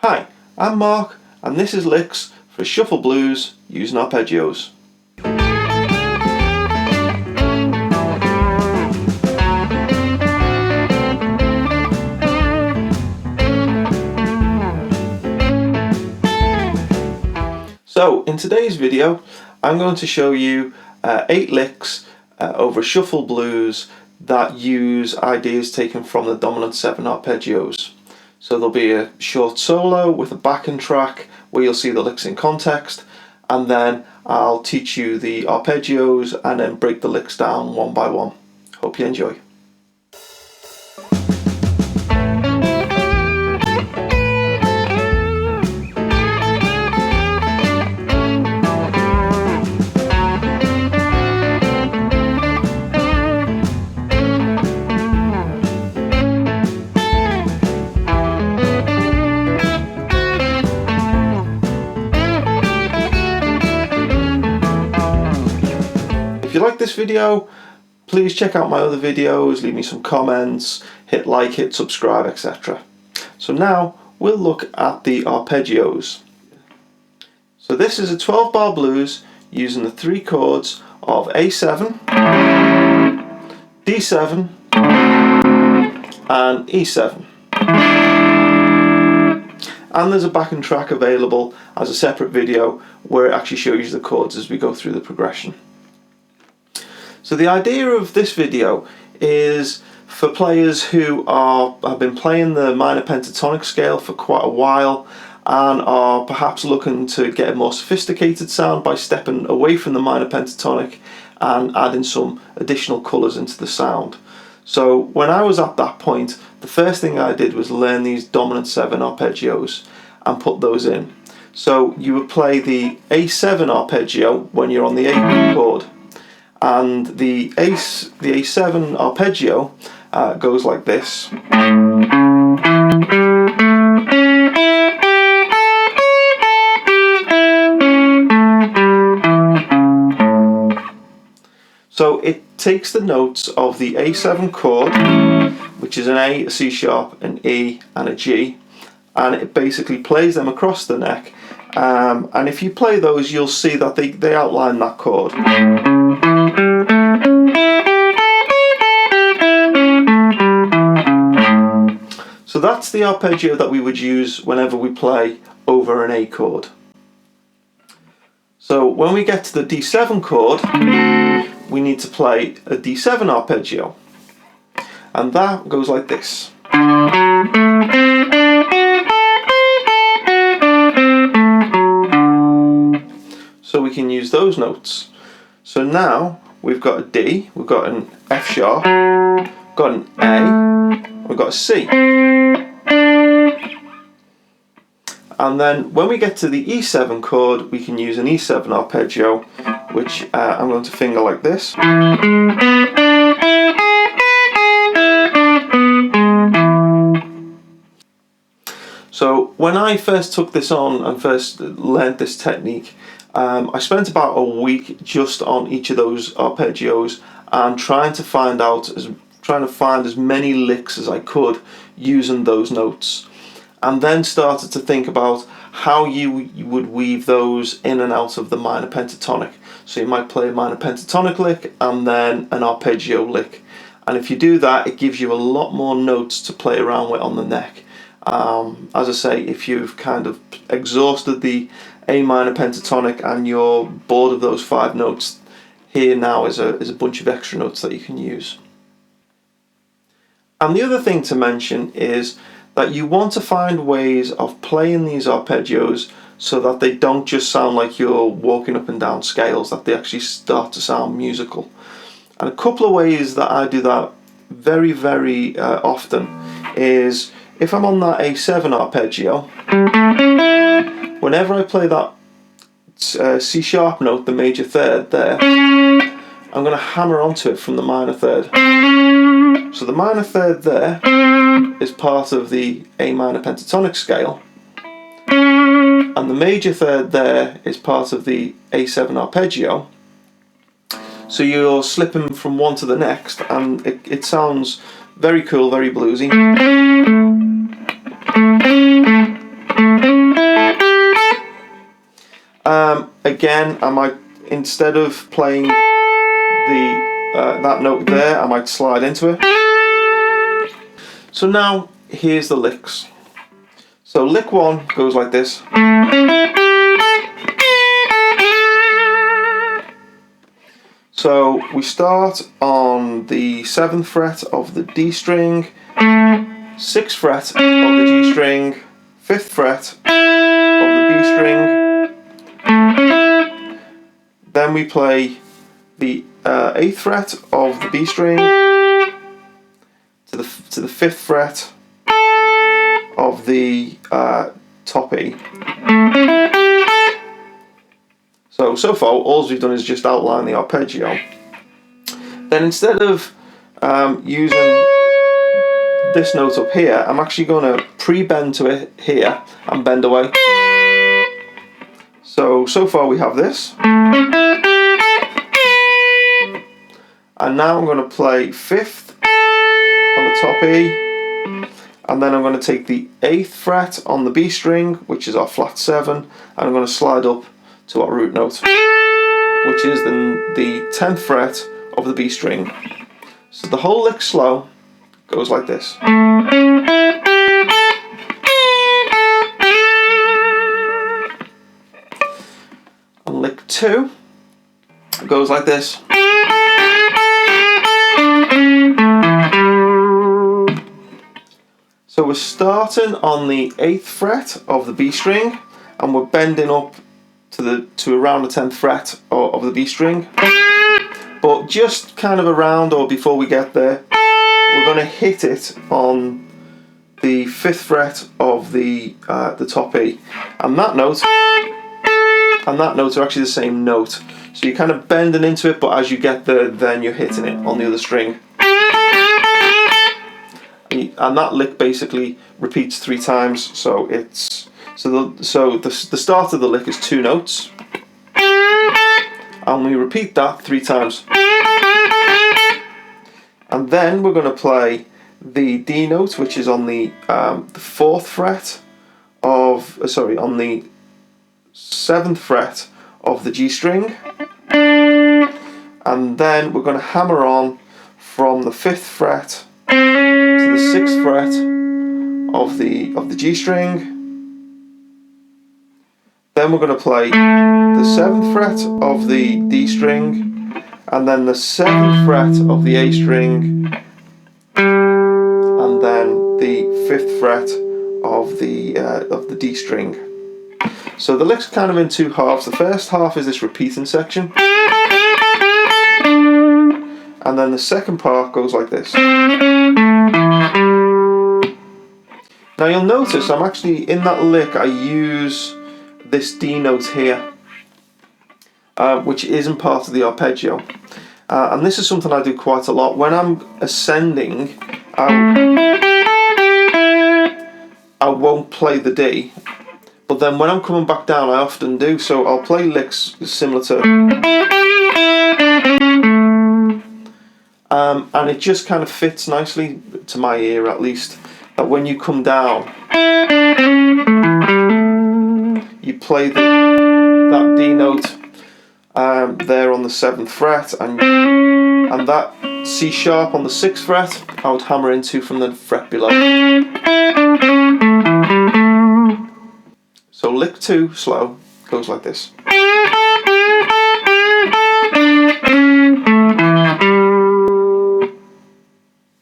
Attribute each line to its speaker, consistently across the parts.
Speaker 1: Hi, I'm Mark, and this is licks for shuffle blues using arpeggios. So in today's video I'm going to show you 8 licks over shuffle blues that use ideas taken from the dominant 7 arpeggios. So there'll be a short solo with a backing track where you'll see the licks in context, and then I'll teach you the arpeggios and then break the licks down one by one. Hope you enjoy. If you like this video, please check out my other videos, leave me some comments, hit like, hit subscribe, etc. So now we'll look at the arpeggios. So this is a 12-bar blues using the 3 chords of A7, D7 and E7. And there's a backing track available as a separate video where it actually shows you the chords as we go through the progression. So the idea of this video is for players who have been playing the minor pentatonic scale for quite a while and are perhaps looking to get a more sophisticated sound by stepping away from the minor pentatonic and adding some additional colours into the sound. So when I was at that point, the first thing I did was learn these dominant 7 arpeggios and put those in. So you would play the A7 arpeggio when you're on the A chord. And the A7 arpeggio goes like this. So it takes the notes of the A7 chord, which is an A, a C sharp, an E and a G, and it basically plays them across the neck. And if you play those, you'll see that they outline that chord. So that's the arpeggio that we would use whenever we play over an A chord. So when we get to the D7 chord, we need to play a D7 arpeggio, and that goes like this. So we can use those notes. So now we've got a D, we've got an F sharp, got an A, we've got a C. And then when we get to the E7 chord, we can use an E7 arpeggio, which I'm going to finger like this. So when I first took this on and first learned this technique, I spent about a week just on each of those arpeggios and trying to find as many licks as I could using those notes, and then started to think about how you would weave those in and out of the minor pentatonic. So you might play a minor pentatonic lick and then an arpeggio lick, and if you do that, it gives you a lot more notes to play around with on the neck. As I say, if you've kind of exhausted the A minor pentatonic and you're bored of those 5 notes, here now is a bunch of extra notes that you can use. And the other thing to mention is that you want to find ways of playing these arpeggios so that they don't just sound like you're walking up and down scales, that they actually start to sound musical. And a couple of ways that I do that very, very often is if I'm on that A7 arpeggio, whenever I play that C sharp note, the major third there, I'm going to hammer onto it from the minor third. So the minor third there is part of the A minor pentatonic scale, and the major third there is part of the A7 arpeggio. So you're slipping from one to the next, and it sounds very cool, very bluesy. again, I might, instead of playing that note there, I might slide into it. So now here's the licks. So lick 1 goes like this. So we start on the 7th fret of the D string, 6th fret of the G string, 5th fret of the B string. Then we play the 8th fret of the B string to the 5th fret of the top E. So far all we've done is just outline the arpeggio. Then instead of using this note up here, I'm actually going to pre-bend to it here and bend away. So far we have this. And now I'm going to play 5th on the top E, and then I'm going to take the 8th fret on the B string, which is our flat 7, and I'm going to slide up to our root note, which is the 10th fret of the B string. So the whole lick slow goes like this. And lick 2 goes like this. So we're starting on the 8th fret of the B string, and we're bending up to around the 10th fret of the B string. But just kind of around or before we get there, we're going to hit it on the 5th fret of the top E, and that note are actually the same note. So you're kind of bending into it, but as you get there, then you're hitting it on the other string. And that lick basically repeats 3 times. So the start of the lick is 2 notes, and we repeat that 3 times. And then we're going to play the D note, which is on the 4th fret of on the 7th fret of the G string, and then we're going to hammer on from the 5th fret to the 6th fret of the G string. Then we're going to play the 7th fret of the D string, and then the 7th fret of the A string, and then the 5th fret of the D string. So the lick's kind of in 2 halves. The first half is this repeating section, and then the second part goes like this. Now you'll notice I'm actually, in that lick, I use this D note here, which isn't part of the arpeggio. And this is something I do quite a lot. When I'm ascending, I won't play the D, but then when I'm coming back down, I often do. So I'll play licks similar to... and it just kind of fits nicely, to my ear at least, that when you come down, you play that D note there on the 7th fret, and that C sharp on the 6th fret I would hammer into from the fret below. So lick 2 slow goes like this.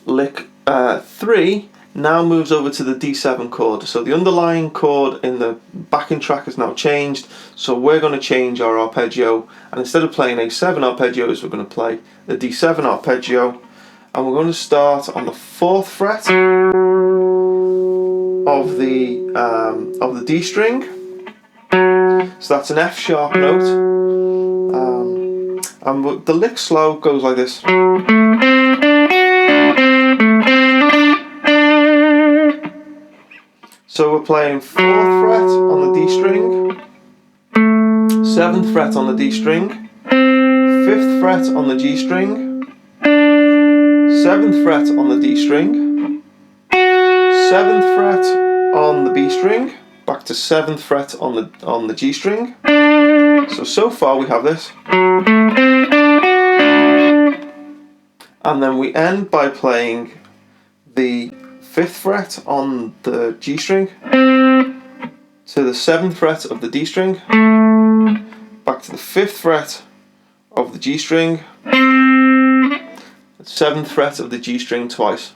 Speaker 1: Lick 3 now moves over to the D7 chord. So the underlying chord in the backing track has now changed, so we're going to change our arpeggio, and instead of playing A7 arpeggios, we're going to play the D7 arpeggio, and we're going to start on the 4th fret of the D string. So that's an F sharp note, and the lick slow goes like this. So we're playing 4th fret on the D string, 7th fret on the D string, 5th fret on the G string, 7th fret on the D string, 7th fret on the B string, back to 7th fret on the G string, So far we have this. And then we end by playing the 5th fret on the G string to the 7th fret of the D string, back to the 5th fret of the G string, 7th fret of the G string twice.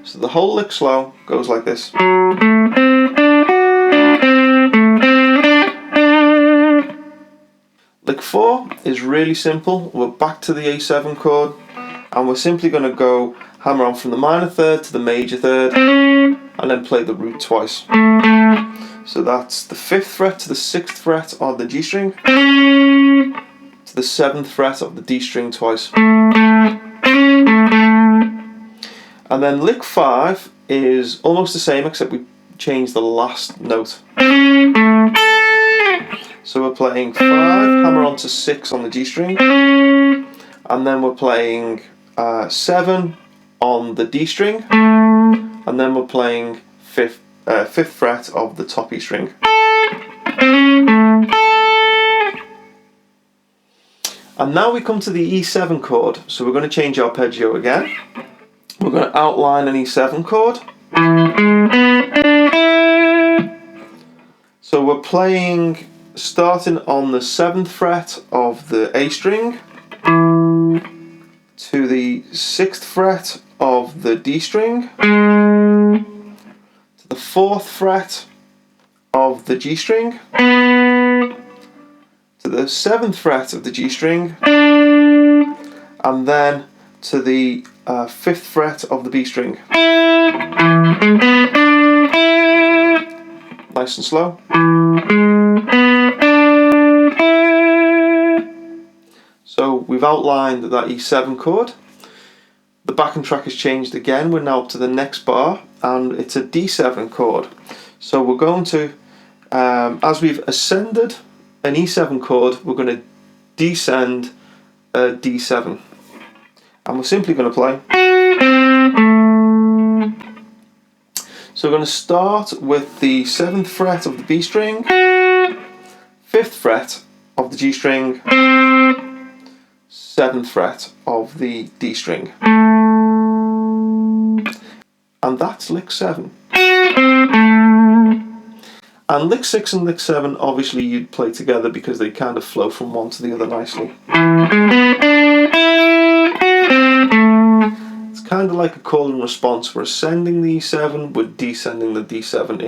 Speaker 1: So the whole lick slow goes like this. Lick 4 is really simple. We're back to the A7 chord, and we're simply going to go hammer on from the minor third to the major third, and then play the root twice. So that's the 5th fret to the 6th fret of the G string, to the 7th fret of the D string twice. And then lick 5 is almost the same, except we change the last note. So we're playing 5, hammer on to 6 on the G string, and then we're playing 7 on the D string, and then we're playing 5th fret of the top E string. And now we come to the E7 chord, so we're going to change arpeggio again. We're going to outline an E7 chord. So we're playing, starting on the 7th fret of the A string to the 6th fret of the D string to the 4th fret of the G string to the 7th fret of the G string, and then to the 5th fret of the B string. Nice and slow. So we've outlined that E7 chord. The backing track has changed again. We're now up to the next bar, and it's a D7 chord. So we're going to, as we've ascended an E7 chord, we're going to descend a D7. And we're simply going to play. So we're going to start with the 7th fret of the B string, 5th fret of the G string, 7th fret of the D string. And that's lick 7. And lick 6 and lick 7, obviously you'd play together because they kind of flow from one to the other nicely. It's kind of like a call and response. We're ascending the E7, we're descending the D7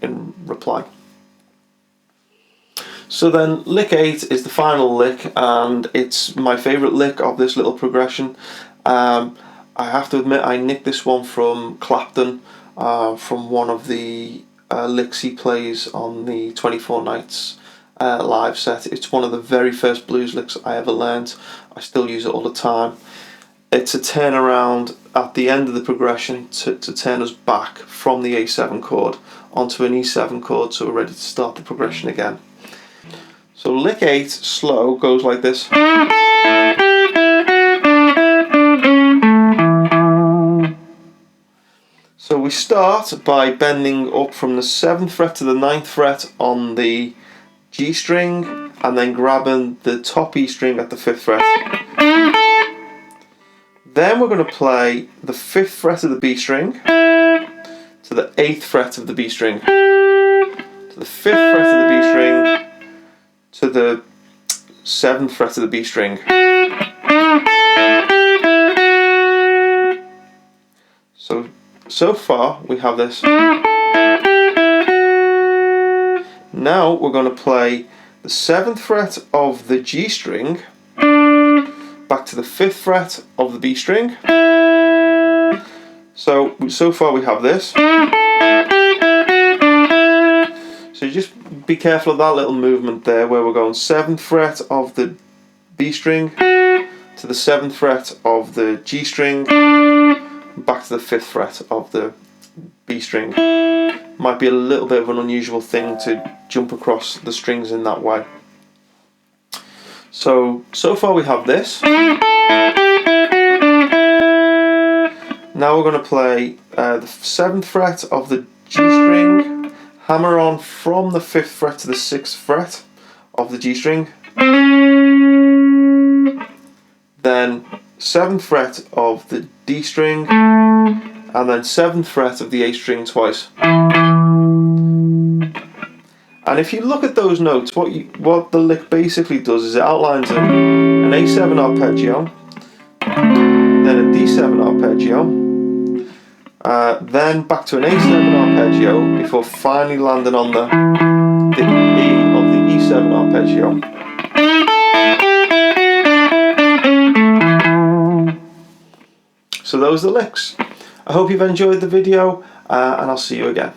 Speaker 1: in reply. So then lick 8 is the final lick, and it's my favourite lick of this little progression. I have to admit I nicked this one from Clapton, from one of the licks he plays on the 24 Nights live set. It's one of the very first blues licks I ever learned. I still use it all the time. It's a turnaround at the end of the progression to turn us back from the A7 chord onto an E7 chord, so we're ready to start the progression again. So lick 8 slow goes like this. So we start by bending up from the 7th fret to the 9th fret on the G string, and then grabbing the top E string at the 5th fret. Then we're going to play the 5th fret of the B string to the 8th fret of the B string, to the 5th fret of the B string, to the 7th fret of the B string. So far we have this. Now we're going to play the 7th fret of the G string back to the 5th fret of the B string. So far we have this. So you just be careful of that little movement there, where we're going 7th fret of the B string to the 7th fret of the G string, back to the 5th fret of the B string. Might be a little bit of an unusual thing to jump across the strings in that way. So far we have this. Now we're going to play the 7th fret of the G string, hammer on from the 5th fret to the 6th fret of the G string, then 7th fret of the D string, and then 7th fret of the A string twice. And if you look at those notes, what the lick basically does is it outlines an A7 arpeggio, then a D7 arpeggio, then back to an A7 arpeggio before finally landing on the E of the E7 arpeggio. So those are the licks. I hope you've enjoyed the video, and I'll see you again.